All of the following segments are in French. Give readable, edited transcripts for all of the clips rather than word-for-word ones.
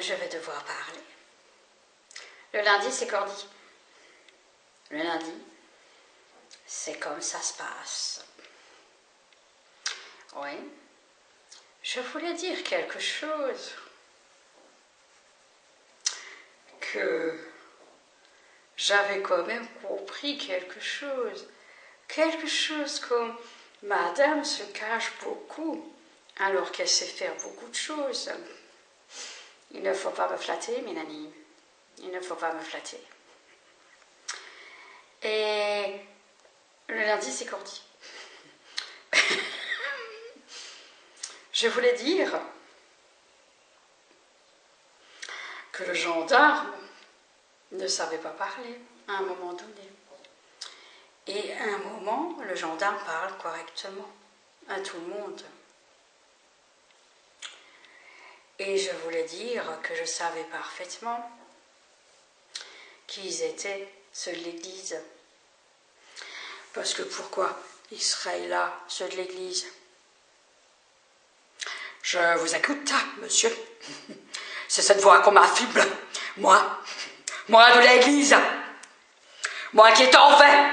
je vais devoir parler. Le lundi, c'est Cordy. Le lundi, c'est comme ça se passe. Oui, je voulais dire quelque chose. Que j'avais quand même compris quelque chose. Quelque chose comme Madame se cache beaucoup, alors qu'elle sait faire beaucoup de choses. Il ne faut pas me flatter, Mélanie. Il ne faut pas me flatter. Et le lundi, c'est Cordy. Je voulais dire que le gendarme ne savait pas parler à un moment donné. Et à un moment, le gendarme parle correctement à tout le monde. Et je voulais dire que je savais parfaitement qu'ils étaient ceux de l'Église. Parce que pourquoi ils seraient là, ceux de l'Église? Je vous écoute, monsieur. C'est cette voix qu'on m'affuble. Moi de l'Église. Moi qui ai tant fait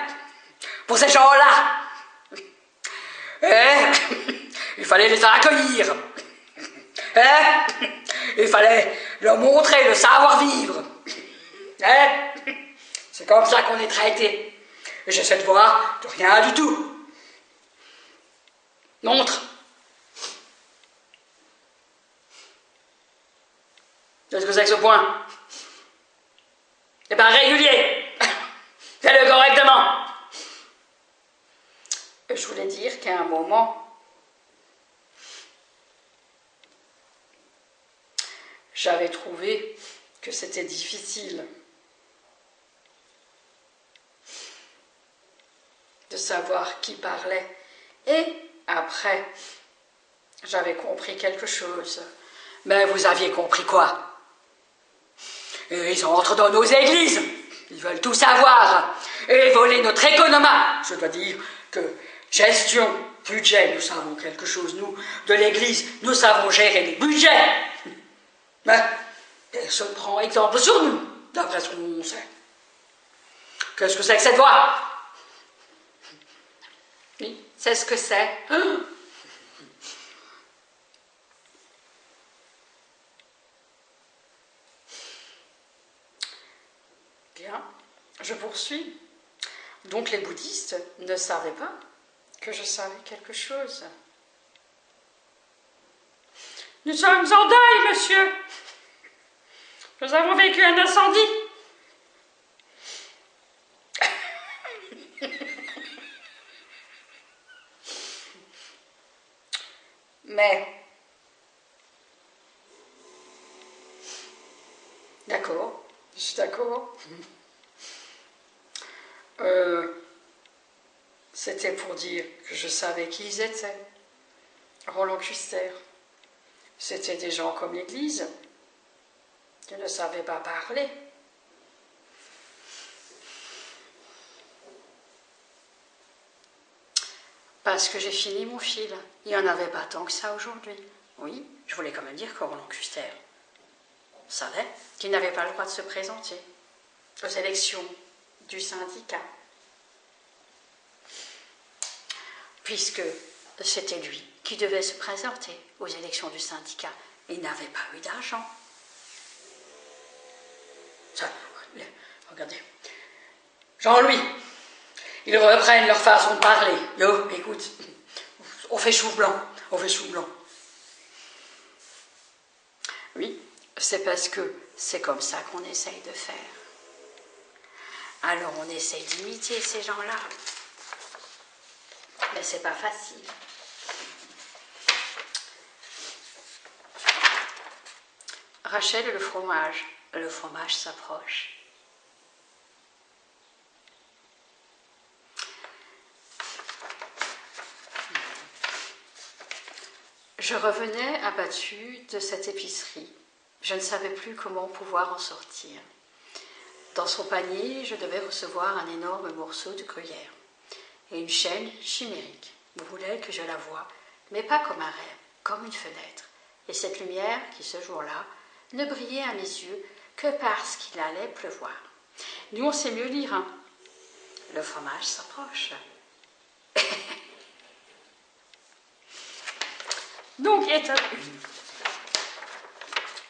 pour ces gens-là. Il fallait les accueillir. Il fallait leur montrer le savoir-vivre. C'est comme ça qu'on est traité. Et j'ai cette voix de rien du tout. Montre. Qu'est-ce que c'est que ce point? C'est pas régulier. Fais-le correctement. Et je voulais dire qu'à un moment, j'avais trouvé que c'était difficile de savoir qui parlait. Et après, j'avais compris quelque chose. Mais vous aviez compris quoi? Et ils entrent dans nos églises. Ils veulent tout savoir. Et voler notre économat. Je dois dire que gestion, budget, nous savons quelque chose, nous, de l'église, nous savons gérer les budgets. Mais personne ne prend exemple sur nous, d'après ce qu'on sait. Qu'est-ce que c'est que cette voix? Oui, c'est ce que c'est. Bien, je poursuis. Donc les bouddhistes ne savaient pas que je savais quelque chose. Nous sommes en deuil, monsieur. Nous avons vécu un incendie. Mais, d'accord, je suis d'accord. C'était pour dire que je savais qui ils étaient. Roland Custer. C'était des gens comme l'Église, qui ne savaient pas parler. Parce que j'ai fini mon fil. Il n'y en avait pas tant que ça aujourd'hui. Oui, je voulais quand même dire que Roland Custer savait qu'il n'avait pas le droit de se présenter aux élections du syndicat. Puisque c'était lui qui devait se présenter aux élections du syndicat. Il n'avait pas eu d'argent. Regardez. Jean-Louis, ils reprennent leur façon de parler. Yo, écoute, on fait chou blanc. Oui, c'est parce que c'est comme ça qu'on essaye de faire. Alors on essaye d'imiter ces gens-là. Mais c'est pas facile. Rachel et le fromage. Le fromage s'approche. Je revenais abattue de cette épicerie. Je ne savais plus comment pouvoir en sortir. Dans son panier, je devais recevoir un énorme morceau de gruyère et une chaîne chimérique. Vous voulez que je la voie, mais pas comme un rêve, comme une fenêtre. Et cette lumière qui, ce jour-là, ne brillait à mes yeux que parce qu'il allait pleuvoir. Nous, on sait mieux lire, hein. Le fromage s'approche. Donc, étape 1.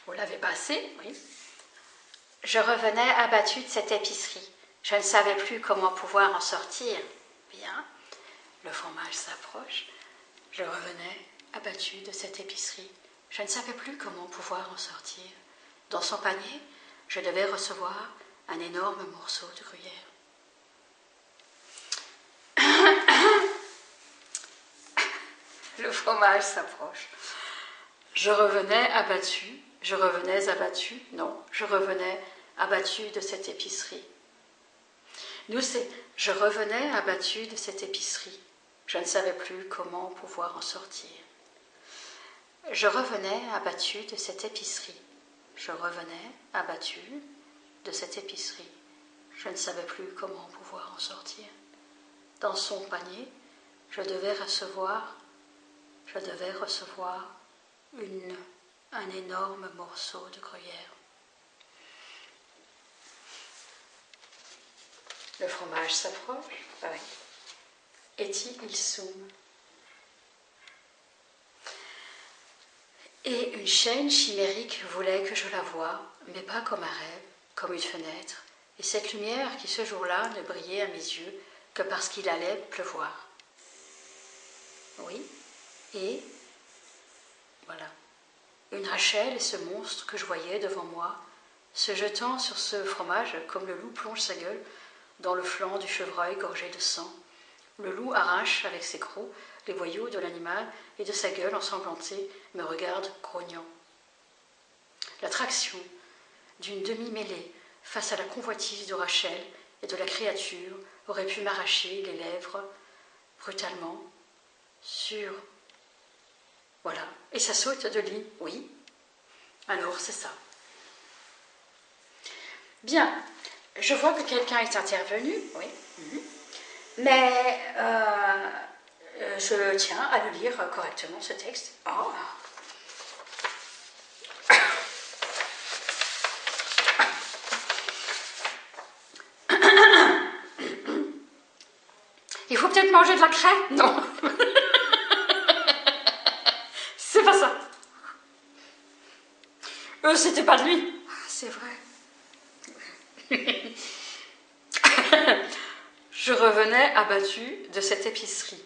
Vous l'avez passé, oui. Je revenais abattue de cette épicerie. Je ne savais plus comment pouvoir en sortir. Bien. Le fromage s'approche. Je revenais abattue de cette épicerie. Je ne savais plus comment pouvoir en sortir. Dans son panier, je devais recevoir un énorme morceau de gruyère. Le fromage s'approche. Je revenais abattue de cette épicerie. Nous, c'est « je revenais abattue de cette épicerie. Je ne savais plus comment pouvoir en sortir. » Je revenais abattue de cette épicerie. Je revenais abattue de cette épicerie. Je ne savais plus comment pouvoir en sortir. Dans son panier, je devais recevoir un énorme morceau de gruyère. Le fromage s'approche, pareil. Eti il sum. Et une chaîne chimérique voulait que je la voie, mais pas comme un rêve, comme une fenêtre, et cette lumière qui ce jour-là ne brillait à mes yeux que parce qu'il allait pleuvoir. Oui, et voilà, une Rachel et ce monstre que je voyais devant moi, se jetant sur ce fromage comme le loup plonge sa gueule dans le flanc du chevreuil gorgé de sang. Le loup arrache avec ses crocs les boyaux de l'animal et de sa gueule ensanglantée me regarde grognant. L'attraction d'une demi-mêlée face à la convoitise de Rachel et de la créature aurait pu m'arracher les lèvres brutalement sur... Voilà, et ça saute de lit, oui. Alors, c'est ça. Bien, je vois que quelqu'un est intervenu, oui. Mais je tiens à le lire correctement, ce texte. Oh. Il faut peut-être manger de la craie? Non. C'est pas ça. C'était pas de lui. Ah, c'est vrai. Je revenais abattue de cette épicerie.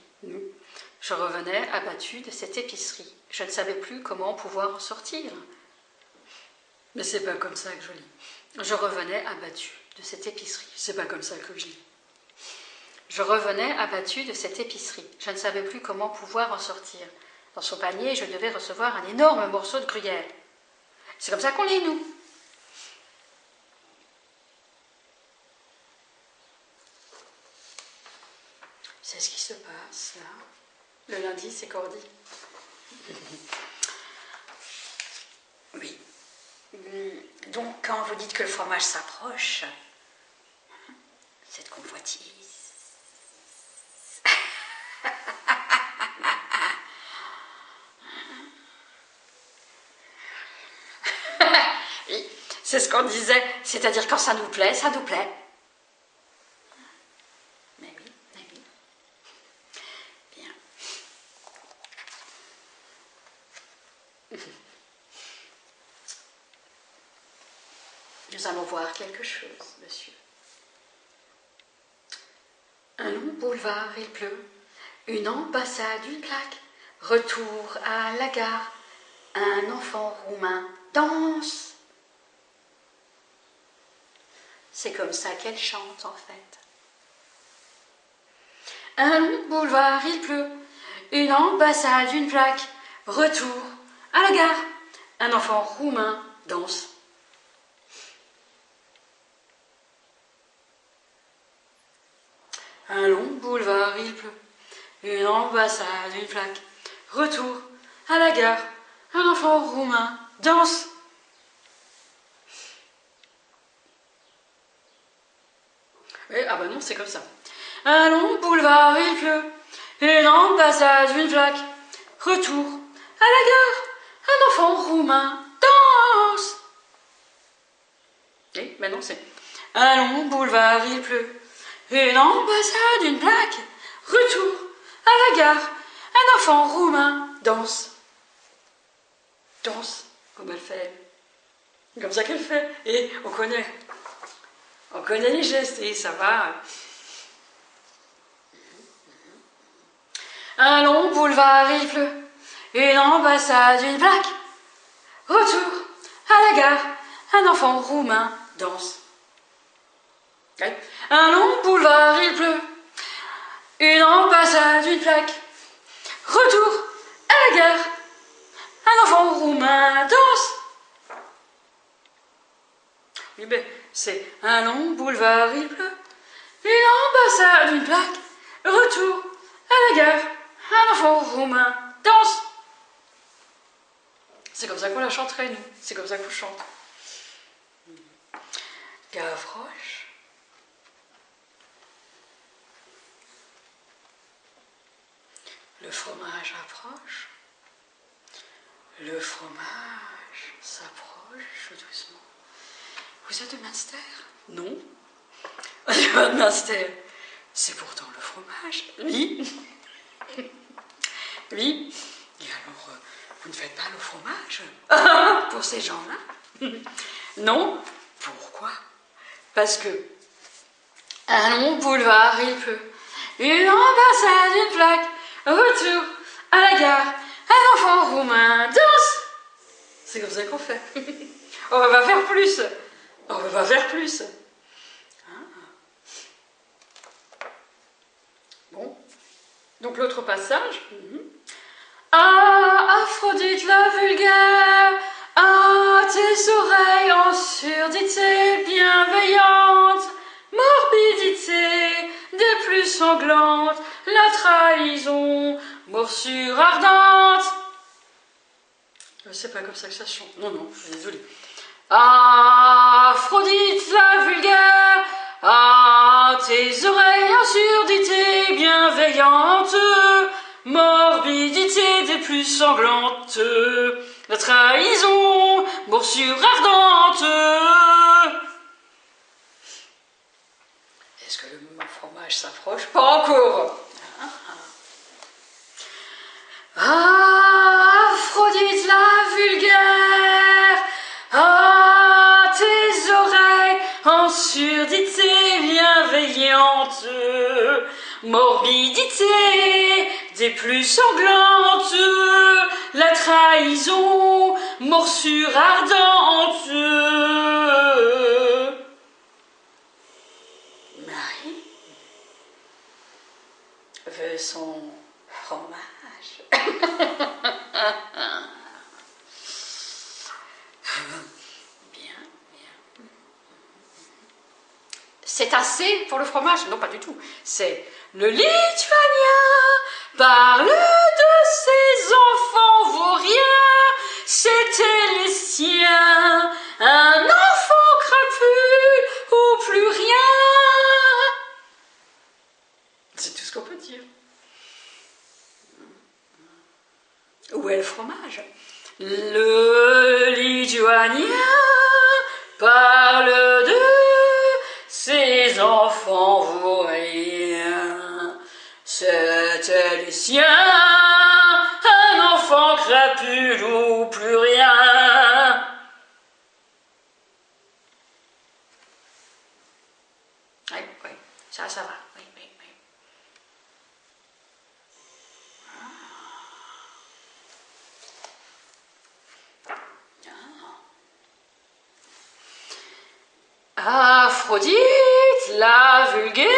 Je revenais abattue de cette épicerie. Je ne savais plus comment pouvoir en sortir. Mais c'est pas comme ça que je lis. Je revenais abattue de cette épicerie. C'est pas comme ça que je lis. Je revenais abattue de cette épicerie. Je ne savais plus comment pouvoir en sortir. Dans son panier, je devais recevoir un énorme morceau de gruyère. C'est comme ça qu'on lit, nous. C'est ce qui se passe, là. Le lundi, c'est Cordy. Oui. Donc, quand vous dites que le fromage s'approche, cette convoitise... C'est ce qu'on disait, c'est-à-dire quand ça nous plaît, ça nous plaît. Mais oui. Bien. Nous allons voir quelque chose, monsieur. Un long boulevard, il pleut. Une ambassade, une plaque. Retour à la gare. Un enfant roumain danse. C'est comme ça qu'elle chante, en fait. Un long boulevard, il pleut. Une ambassade, une plaque. Retour à la gare. Un enfant roumain danse. Un long boulevard, il pleut. Une ambassade, une plaque. Retour à la gare. Un enfant roumain danse. Ah bah non, c'est comme ça. Un long boulevard, il pleut. Une ambassade, une plaque. Retour à la gare. Un enfant roumain danse. Et maintenant c'est un long boulevard, il pleut. Une ambassade, une plaque. Retour à la gare. Un enfant roumain danse. Danse, comme elle fait. Comme ça qu'elle fait. Et on connaît les gestes et ça va. Un long boulevard, il pleut. Une ambassade, une plaque. Retour à la gare. Un enfant roumain danse. Un long boulevard, il pleut. Une ambassade, une plaque. Retour à la gare. Un enfant roumain danse. Oui, ben, c'est un long boulevard, il pleut. Une ambassade, une plaque. Retour à la gare. Un enfant roumain danse. C'est comme ça qu'on la chanterait, nous. C'est comme ça qu'on chante. Gavroche. Le fromage approche. Le fromage s'approche doucement. Vous êtes de Münster? Non. On n'est pas de Münster. C'est pourtant le fromage. Oui. Oui. Et alors, vous ne faites pas le fromage pour ces gens-là? Non. Pourquoi? Parce que un long boulevard, il pleut. Une ambassade, une plaque. Retour à la gare. Un enfant roumain danse. C'est comme ça qu'on fait. On va pas faire plus. On va pas faire plus. Bon. Donc l'autre passage. Ah, Aphrodite la vulgaire, ah, tes oreilles en surdité bienveillante, morbidité des plus sanglantes, la trahison, morsure ardente. C'est pas comme ça que ça se chante. Non, je suis désolée. Ah, Aphrodite la vulgaire, ah, tes oreilles en surdité bienveillante, morbidité des plus sanglantes, la trahison, morsure ardente. Est-ce que le fromage s'approche? Pas encore. Ah, Aphrodite la vulgaire, ah, tes oreilles en surdité bienveillante, morbidité des plus sanglantes, la trahison, morsure ardente. Marie veut son fromage. Bien. C'est assez pour le fromage? Non, pas du tout. C'est le Lituanien parle de ses enfants vauriens, c'était les siens, un enfant crapule ou plus rien. C'est tout ce qu'on peut dire. Où est le fromage? Le Lituanien parle de ses enfants vauriens, c'était les siens, un enfant crapule ou plus rien. Oui, ça va, oui. Aphrodite la vulgaire,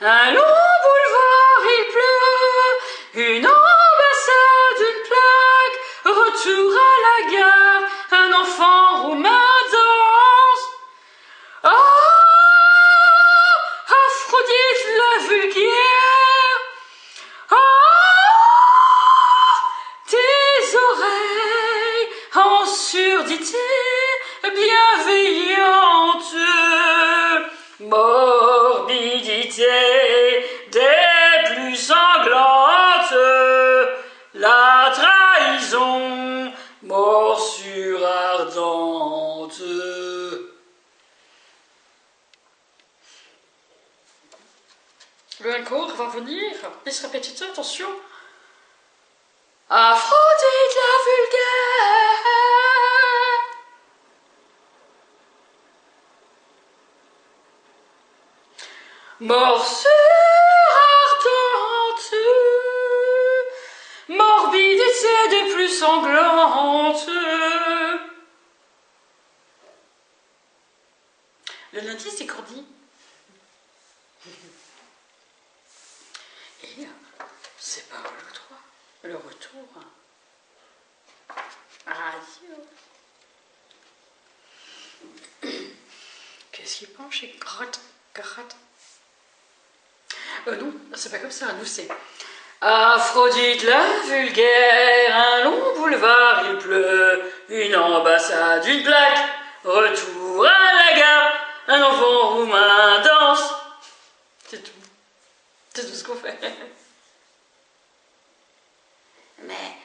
un long boulevard il pleut, une ambassade, une plaque, retour à la gare, un enfant roumain danse. Ah, Aphrodite la vulgaire, ah, tes oreilles en surdité bienveillante, morbidité des plus sanglantes, la trahison, morsure ardente. Le corps va venir. Il se répète, attention. Aphrodite la vulgaire. Morsure ardente, morbidité des plus sanglantes. Le lundi, c'est qu'on dit. Et c'est pas le 3, le retour. Radio. Qu'est-ce qu'il penche et gratte, gratte. Non, c'est pas comme ça, nous c'est Aphrodite la vulgaire, un long boulevard il pleut, une ambassade, une plaque, retour à la gare, un enfant roumain danse. C'est tout. C'est tout ce qu'on fait. Mais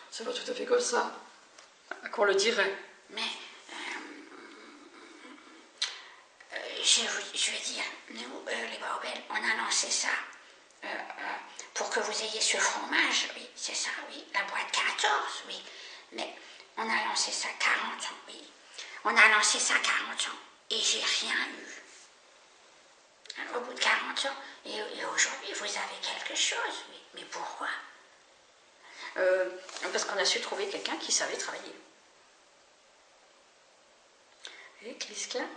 c'est pas tout à fait comme ça qu'on le dirait. Mais je veux dire, nous, les Baobels, on a lancé ça pour que vous ayez ce fromage, oui, c'est ça, oui, la boîte 14, oui, mais on a lancé ça 40 ans, oui, on a lancé ça 40 ans, et j'ai rien eu. Alors, au bout de 40 ans, et aujourd'hui, vous avez quelque chose, oui, mais pourquoi? Parce qu'on a su trouver quelqu'un qui savait travailler. Et qu'est-ce qu'il y a?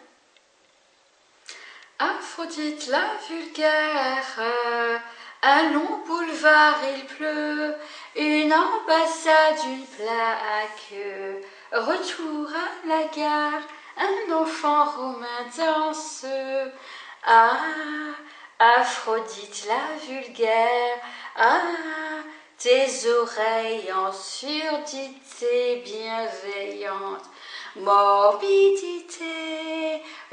Aphrodite la vulgaire, un long boulevard il pleut, une ambassade, une plaque, retour à la gare, un enfant romain danse. Ah, Aphrodite la vulgaire, ah, tes oreilles en surdité bienveillante, morbidité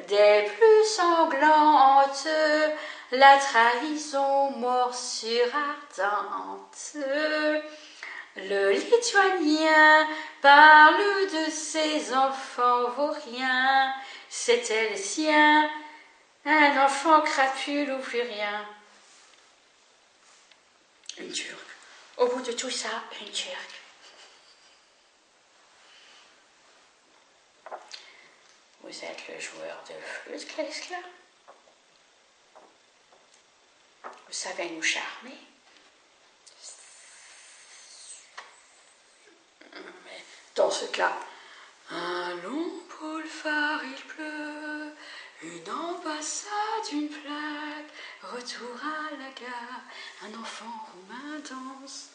des plus sanglantes, la trahison, morsure ardente. Le Lituanien parle de ses enfants vauriens, c'était le sien, un enfant crapule ou plus rien. Une turque. Au bout de tout ça, une turque. Vous êtes le joueur de flûte, qu'est-ce là? Vous savez nous charmer. Mais dans ce cas, un long boulevard il pleut, une ambassade, une plaque, retour à la gare, un enfant roumain danse.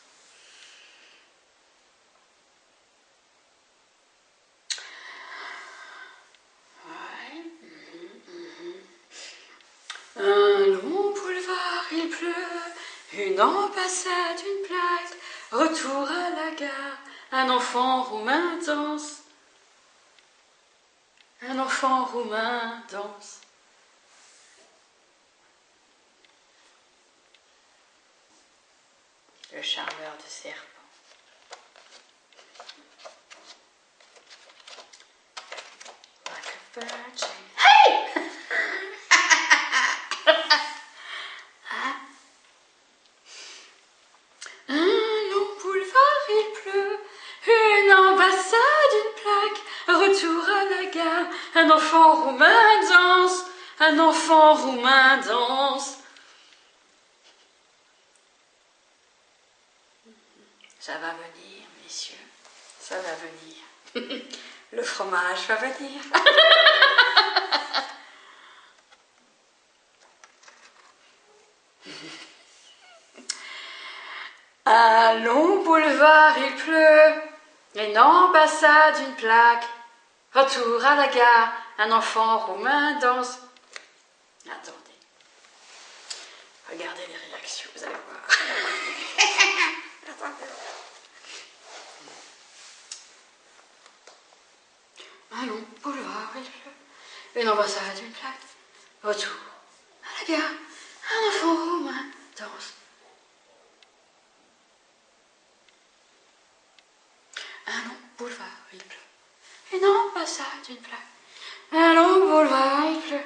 Un long boulevard il pleut, une ambassade, une plaque, retour à la gare, un enfant roumain danse. Un enfant roumain danse. Le charmeur de serpent. Like a virgin. Hey! Un long boulevard il pleut, une ambassade, une plaque, retour à la gare, un enfant roumain danse, un enfant roumain danse. Ça va venir, messieurs, ça va venir. Le fromage va venir. Un long boulevard, il pleut, une ambassade, une plaque. Retour à la gare, un enfant roumain danse. Attendez, regardez les réactions, vous allez voir. Attendez. Un long boulevard, il pleut, une ambassade, une plaque. Retour à la gare, un enfant roumain danse. Un long boulevard, il pleut, une ambassade, une plaque. Un long boulevard, il pleut,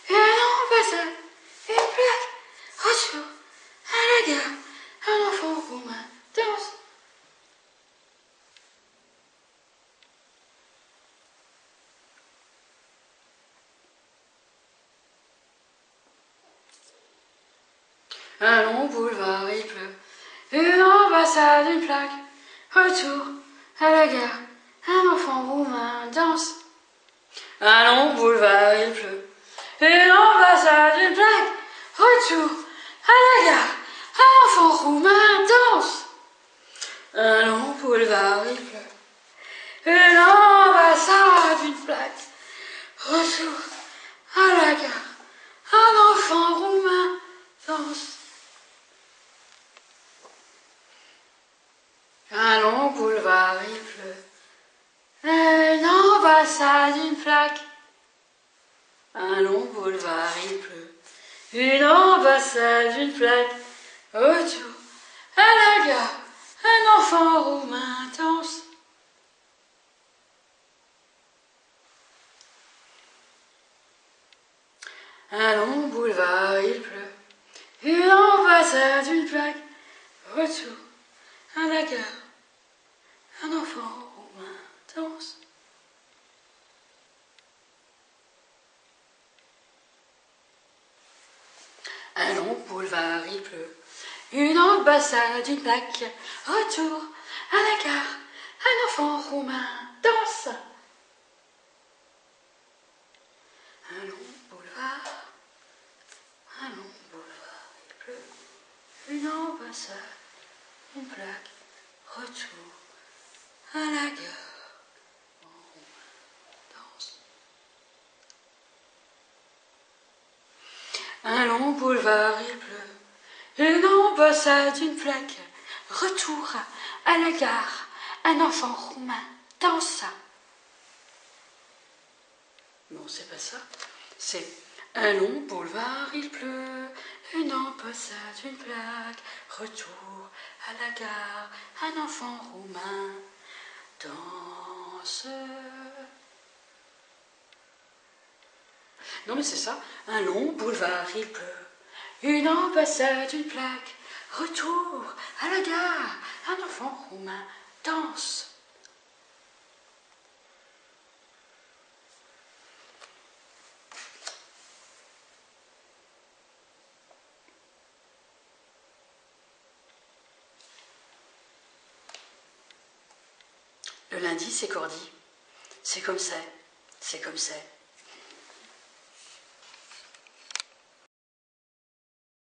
une ambassade, une plaque. Retour à la gare, un enfant roumain danse. Un long boulevard, il pleut, une ambassade, une plaque. Retour à la gare, un enfant roumain danse. Un long boulevard, il pleut, une ambassade, une plaque. Retour à la gare, un enfant roumain danse. Un long boulevard, il pleut, une ambassade, une plaque. Retour à la gare, un enfant roumain danse. Un long boulevard, il pleut, une ambassade, une plaque. Un long boulevard, il pleut, une ambassade, une plaque. Autour, à la gare, un enfant roumain danse. Un long boulevard, il pleut, une ambassade, une plaque. Retour à la gare, un enfant roumain danse. Un long boulevard, il pleut, une ambassade, une plaque. Retour à la gare, un enfant roumain danse. Un long boulevard, il pleut, une ambassade, une plaque. Retour à la gare, danse. Un long boulevard, il pleut, une ambassade, une plaque. Retour à la gare, un enfant roumain danse. Non, c'est pas ça. C'est un long boulevard, il pleut, une ambassade, une plaque. Retour à la gare, un enfant roumain danse. Non mais c'est ça, un long boulevard, il pleut, une ambassade, une plaque. Retour à la gare, un enfant roumain danse. Le lundi, c'est Cordy. C'est comme c'est, c'est comme c'est.